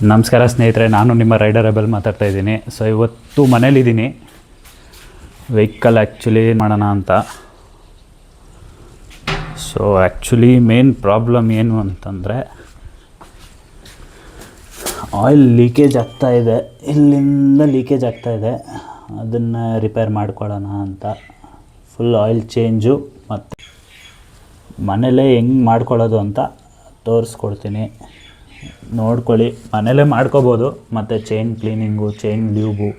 ನಮಸ್ಕಾರ ಸ್ನೇಹಿತರೆ, ನಾನು ನಿಮ್ಮ ರೈಡರ್ ರೆಬೆಲ್ ಮಾತಾಡ್ತಾ ಇದ್ದೀನಿ. ಸೊ ಇವತ್ತು ಮನೇಲಿದ್ದೀನಿ. ವೆಹಿಕಲ್ ಆ್ಯಕ್ಚುಲಿ ಮಾಡೋಣ ಅಂತ. ಸೊ ಆ್ಯಕ್ಚುಲಿ ಮೇನ್ ಪ್ರಾಬ್ಲಮ್ ಏನು ಅಂತಂದರೆ ಆಯಿಲ್ ಲೀಕೇಜ್ ಆಗ್ತಾಯಿದೆ. ಇಲ್ಲಿಂದ ಲೀಕೇಜ್ ಆಗ್ತಾಯಿದೆ. ಅದನ್ನು ರಿಪೇರ್ ಮಾಡ್ಕೊಳ್ಳೋಣ ಅಂತ ಫುಲ್ ಆಯಿಲ್ ಚೇಂಜು ಮತ್ತು ಮನೇಲೇ ಹೆಂಗೆ ಮಾಡ್ಕೊಳ್ಳೋದು ಅಂತ ತೋರಿಸ್ಕೊಡ್ತೀನಿ, ನೋಡ್ಕೊಳ್ಳಿ. ಮನೇಲೇ ಮಾಡ್ಕೋಬೋದು. ಮತ್ತು ಚೈನ್ ಕ್ಲೀನಿಂಗು, ಚೈನ್ ಲ್ಯೂಬು,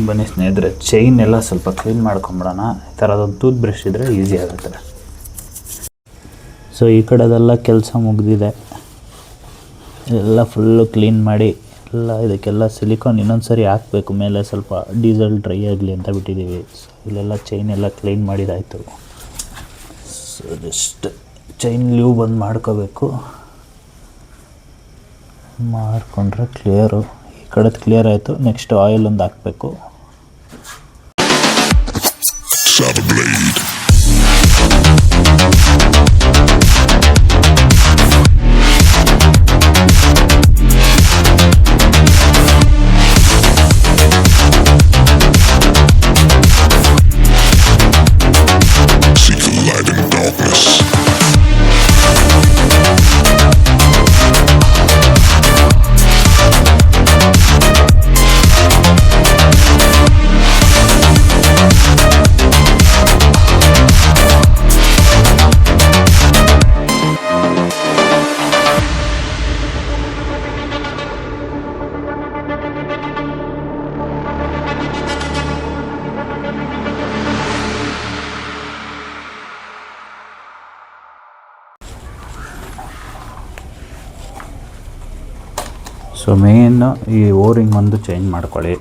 ಬನ್ನಿ ಸ್ನೇಹಿತರೆ, ಚೈನ್ ಎಲ್ಲ ಸ್ವಲ್ಪ ಕ್ಲೀನ್ ಮಾಡ್ಕೊಂಬಿಡೋಣ. ಈ ಥರದೊಂದು ಟೂತ್ ಬ್ರಷ್ ಇದ್ದರೆ ಈಸಿ ಆಗುತ್ತೆ. ಸೊ ಈ ಕಡೆದೆಲ್ಲ ಕೆಲಸ ಮುಗಿದಿದೆ. ಎಲ್ಲ ಫುಲ್ಲು ಕ್ಲೀನ್ ಮಾಡಿ ಎಲ್ಲ ಇದಕ್ಕೆಲ್ಲ ಸಿಲಿಕಾನ್ ಇನ್ನೊಂದು ಸರಿ ಹಾಕಬೇಕು. ಮೇಲೆ ಸ್ವಲ್ಪ ಡೀಸೆಲ್ ಡ್ರೈ ಆಗಲಿ ಅಂತ ಬಿಟ್ಟಿದ್ದೀವಿ. ಸೊ ಇಲ್ಲೆಲ್ಲ ಚೈನ್ ಎಲ್ಲ ಕ್ಲೀನ್ ಮಾಡಿದಾಯಿತು. ಸೊ ಜಸ್ಟ್ ಚೈನ್ ಲ್ಯೂ ಬಂದು ಮಾಡ್ಕೋಬೇಕು. ಮಾಡಿಕೊಂಡ್ರೆ ಕ್ಲಿಯರು. ಈ ಕಡೆದು ಕ್ಲಿಯರ್ ಆಯಿತು. ನೆಕ್ಸ್ಟ್ ಆಯಿಲ್ ಒಂದು ಹಾಕಬೇಕು. ಸೊ ಮೇನ್ ಈ ಓರಿಂಗ್ ಒಂದು ಚೇಂಜ್ ಮಾಡ್ಕೊಳ್ಳಿ.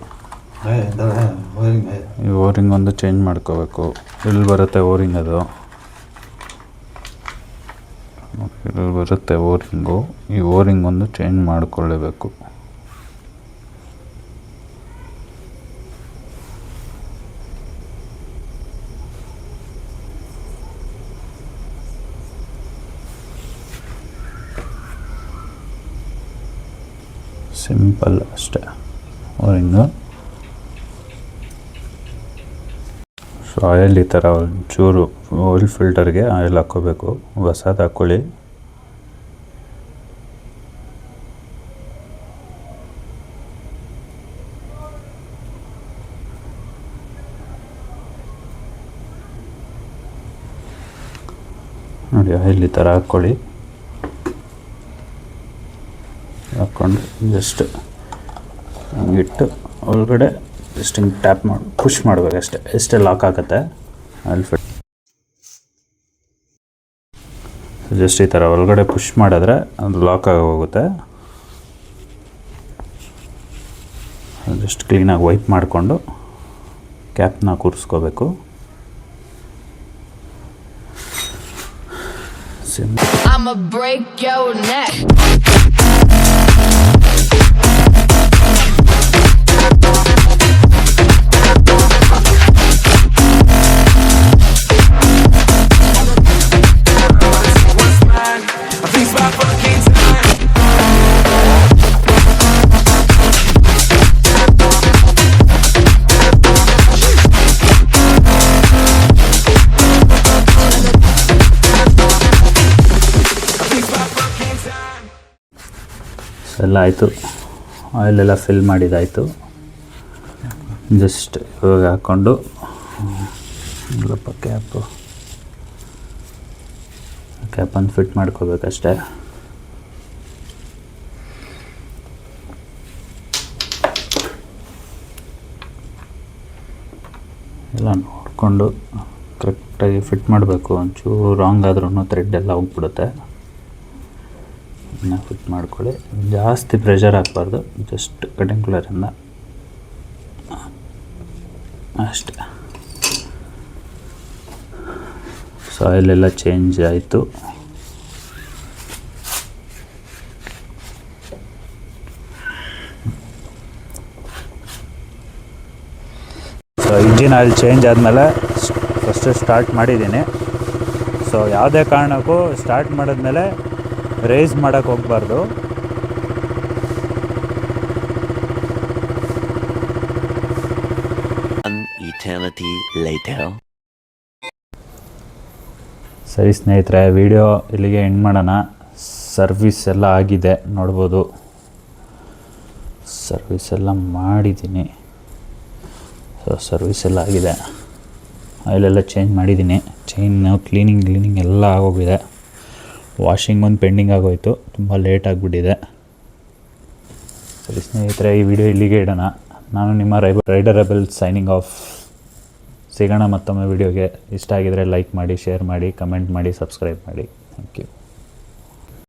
ಈ ಓರಿಂಗ್ ಒಂದು ಚೇಂಜ್ ಮಾಡ್ಕೋಬೇಕು. ಇಲ್ಲಿ ಬರುತ್ತೆ ಓರಿಂಗ್, ಅದು ಇಲ್ಲಿ ಬರುತ್ತೆ ಓರಿಂಗು. ಈ ಓರಿಂಗ್ ಒಂದು ಚೇಂಜ್ ಮಾಡಿಕೊಳ್ಳಬೇಕು. ಸಿಂಪಲ್ ಅಷ್ಟೇ ಓರಿಂಗು. ಸೊ ಆಯಿಲ್ ಈ ಥರ ಒಂಚೂರು ಆಯಿಲ್ ಫಿಲ್ಟರ್ಗೆ ಆಯಿಲ್ ಹಾಕ್ಕೋಬೇಕು. ಹೊಸದು ಹಾಕ್ಕೊಳ್ಳಿ. ನೋಡಿ, ಆಯಿಲ್ ಈ ಥರ ಹಾಕ್ಕೊಳ್ಳಿ. ಹಾಕ್ಕೊಂಡು ಜಸ್ಟ್ ಹಂಗೆ ಹಿಂಗಿಟ್ಟು ಒಳಗಡೆ ಜಸ್ಟ್ ಹಿಂಗೆ ಟ್ಯಾಪ್ ಮಾಡಿ ಪುಷ್ ಮಾಡಬೇಕಷ್ಟೆ, ಎಷ್ಟೇ ಲಾಕ್ ಆಗುತ್ತೆ ಅಲ್ಲಿ ಫಿಟ್. ಜಸ್ಟ್ ಈ ಥರ ಒಳಗಡೆ ಪುಷ್ ಮಾಡಿದ್ರೆ ಅದು ಲಾಕ್ ಆಗಿ ಹೋಗುತ್ತೆ. ಜಸ್ಟ್ ಕ್ಲೀನಾಗಿ ವೈಪ್ ಮಾಡಿಕೊಂಡು ಕ್ಯಾಪ್ನ ಕೂರಿಸ್ಕೋಬೇಕು. I'ma break your neck. ಎಲ್ಲ ಆಯಿತು, ಆಯಿಲೆಲ್ಲ ಫಿಲ್ ಮಾಡಿದ್ದಾಯಿತು. ಜಸ್ಟ್ ಇವಾಗ ಹಾಕ್ಕೊಂಡು ಕ್ಯಾಪನ್ನು ಫಿಟ್ ಮಾಡ್ಕೋಬೇಕಷ್ಟೆ. ಎಲ್ಲ ನೋಡಿಕೊಂಡು ಕರೆಕ್ಟಾಗಿ ಫಿಟ್ ಮಾಡಬೇಕು. ಒಂಚೂರು ರಾಂಗ್ ಆದ್ರೂ ಥ್ರೆಡ್ ಎಲ್ಲ ಹೋಗ್ಬಿಡುತ್ತೆ. ಫಿಟ್ ಮಾಡ್ಕೊಳ್ಳಿ, ಜಾಸ್ತಿ ಪ್ರೆಷರ್ ಹಾಕ್ಬಾರ್ದು, ಜಸ್ಟ್ ಕಟಿಂಗ್ ಪ್ಲೇರಿಂದ ಅಷ್ಟೆ. ಸೊ ಆಯಿಲೆಲ್ಲ ಚೇಂಜ್ ಆಯಿತು. ಸೊ ಇಂಜಿನ್ ಆಯಿಲ್ ಚೇಂಜ್ ಆದಮೇಲೆ ಫಸ್ಟು ಸ್ಟಾರ್ಟ್ ಮಾಡಿದ್ದೀನಿ. ಸೊ ಯಾವುದೇ ಕಾರಣಕ್ಕೂ ಸ್ಟಾರ್ಟ್ ಮಾಡಿದ್ಮೇಲೆ ರೇಸ್ ಮಾಡೋಕ್ಕೆ ಹೋಗಬಾರ್ದು. ಸರಿ ಸ್ನೇಹಿತರೆ, ವಿಡಿಯೋ ಇಲ್ಲಿಗೆ ಎಂಡ್ ಮಾಡೋಣ. ಸರ್ವಿಸ್ ಎಲ್ಲ ಆಗಿದೆ, ನೋಡ್ಬೋದು. ಸರ್ವಿಸ್ ಎಲ್ಲ ಮಾಡಿದ್ದೀನಿ. ಸೊ ಸರ್ವಿಸ್ ಎಲ್ಲ ಆಗಿದೆ, ಆಯಿಲೆಲ್ಲ ಚೇಂಜ್ ಮಾಡಿದ್ದೀನಿ. ಚೈನು ಕ್ಲೀನಿಂಗ್ ಎಲ್ಲ ಆಗೋಗಿದೆ. ವಾಷಿಂಗ್ ಒಂದು ಪೆಂಡಿಂಗ್ ಆಗೋಯಿತು, ತುಂಬ ಲೇಟ್ ಆಗಿಬಿಟ್ಟಿದೆ. ಸರಿ ಸ್ನೇಹಿತರೆ, ಈ ವಿಡಿಯೋ ಇಲ್ಲಿಗೆ ಇಡೋಣ. ನಾನು ನಿಮ್ಮ ರೈಡರ್ ರೆಬೆಲ್ ಸೈನಿಂಗ್ ಆಫ್. ಸಿಗೋಣ ಮತ್ತೊಮ್ಮೆ ವಿಡಿಯೋಗೆ. ಇಷ್ಟ ಆಗಿದರೆ ಲೈಕ್ ಮಾಡಿ, ಶೇರ್ ಮಾಡಿ, ಕಮೆಂಟ್ ಮಾಡಿ, ಸಬ್ಸ್ಕ್ರೈಬ್ ಮಾಡಿ. Thank you.